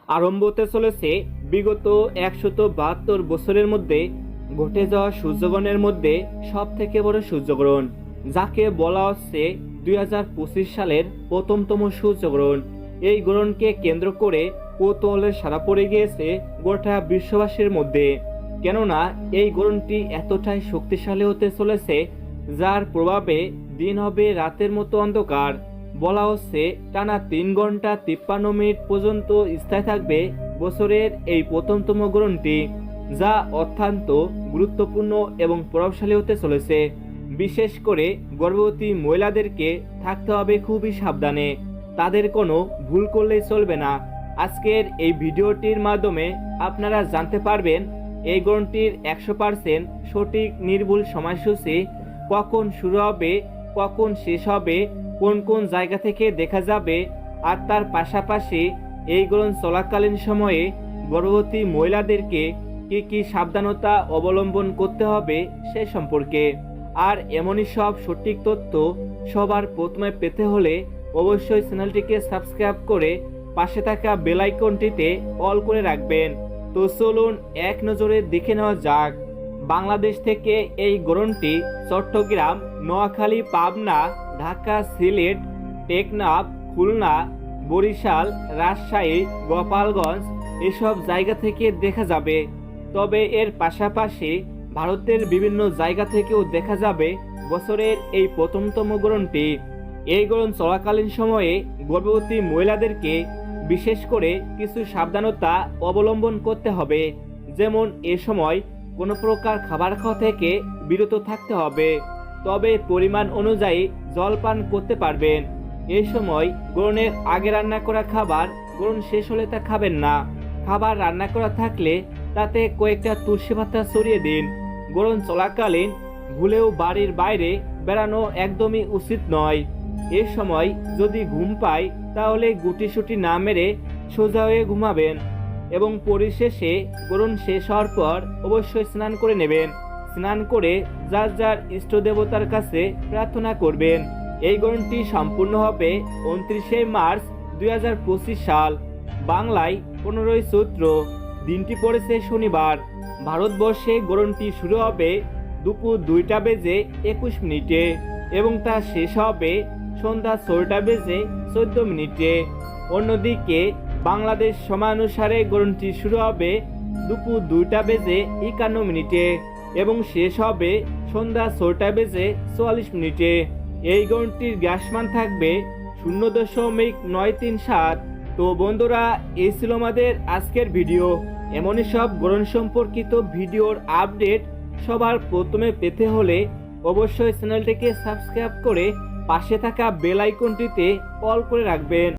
আরম্ভ হতে চলেছে বিগত ১৭২ বছরের মধ্যে ঘটে যাওয়া সূর্যগ্রহণের মধ্যে সব থেকে বড় সূর্যগ্রহণ, যাকে বলা হচ্ছে ২০২৫ সালের প্রথমতম সূর্যগ্রহণ। এই গ্রহণকে কেন্দ্র করে কৌতূহলের সাড়া পড়ে গিয়েছে গোটা বিশ্ববাসীর মধ্যে। কেননা এই গ্রহণটি এতটাই শক্তিশালী হতে চলেছে, যার প্রভাবে দিন হবে রাতের মতো অন্ধকার। বলা হচ্ছে টানা ৩ ঘন্টা ৫৩ মিনিট পর্যন্ত স্থায়ী থাকবে বছরের এই প্রথমতম গ্রহণটি, যা অত্যন্ত গুরুত্বপূর্ণ এবং প্রভাবশালী হতে চলেছে। বিশেষ করে গর্ভবতী মহিলাদেরকে থাকতে হবে খুবই সাবধানে, তাদের কোনো ভুল করলেই চলবে না। আজকের এই ভিডিওটির মাধ্যমে আপনারা জানতে পারবেন এই গ্রহণটির ১০০% সঠিক নির্ভুল সময়সূচি, কখন শুরু হবে, কখন শেষ হবে, কোন কোন জায়গা থেকে দেখা যাবে, আর তার পাশাপাশি এই গ্রহণ চলাকালীন সময়ে গর্ভবতী মহিলাদেরকে কি কি সাবধানতা অবলম্বন করতে হবে সে সম্পর্কে। আর এমনই সব সঠিক তথ্য সবার প্রথমে পেতে হলে অবশ্যই চ্যানেলটিকে সাবস্ক্রাইব করে পাশে থাকা বেল আইকনটিতে অল করে রাখবেন। তো চলুন এক নজরে দেখে নেওয়া যাক। বাংলাদেশ থেকে এই গ্রহণটি চট্টগ্রাম, নোয়াখালী, পাবনা, ঢাকা, সিলেট, টেকনাফ, খুলনা, বরিশাল, রাজশাহী, গোপালগঞ্জ এসব জায়গা থেকে দেখা যাবে। তবে এর পাশাপাশি ভারতের বিভিন্ন জায়গা থেকেও দেখা যাবে বছরের এই প্রথমতম গ্রহণটি। এই গ্রহণ চলাকালীন সময়ে গর্ভবতী মহিলাদেরকে বিশেষ করে কিছু সাবধানতা অবলম্বন করতে হবে। যেমন এ সময় কোনো প্রকার খাবার খাওয়া থেকে বিরত থাকতে হবে, তবে পরিমাণ অনুযায়ী জল পান করতে পারবেন। এই সময় গ্রহণের আগে রান্না করা খাবার গ্রহণ শেষ হলে তা খাবেন না। খাবার রান্না করা থাকলে তাতে কয়েকটা তুলসী পাতা ছড়িয়ে দিন। গ্রহণ চলাকালীন ভুলেও বাড়ির বাইরে বেড়ানো একদমই উচিত নয়। এ সময় যদি ঘুম পায় তাহলে গুটিসুটি না মেরে সোজা হয়ে ঘুমাবেন এবং পরিশেষে গ্রহণ শেষ হওয়ার পর অবশ্যই স্নান করে নেবেন। স্নান করে যার যার ইষ্ট দেবতার কাছে প্রার্থনা করবেন। এই গ্রহণটি সম্পূর্ণ হবে ২৯শে মার্চ ২০২৫ সাল, বাংলায় ১৫ই চৈত্র। দিনটি পড়েছে শনিবার। ভারতবর্ষে গ্রহণটি শুরু হবে দুপুর ২টা বেজে ২১ মিনিটে এবং তা শেষ হবে সন্ধ্যা ৬টা বেজে ১৪ মিনিটে। অন্যদিকে বাংলাদেশ সময়ানুসারে গ্রহণটি শুরু হবে দুপুর ২টা বেজে ৫১ মিনিটে এবং শেষ হবে সন্ধ্যা ৬টা বেজে ৪৪ মিনিটে। এই গ্রহণটির গ্রাসমান থাকবে 0.937। তো বন্ধুরা, এই ছিল আমাদের আজকের ভিডিও। এমনই সব গ্রহণ সম্পর্কিত ভিডিওর আপডেট সবার প্রথমে পেতে হলে অবশ্যই চ্যানেলটিকে সাবস্ক্রাইব করে পাশে থাকা বেল আইকনটিতে অল করে রাখবেন।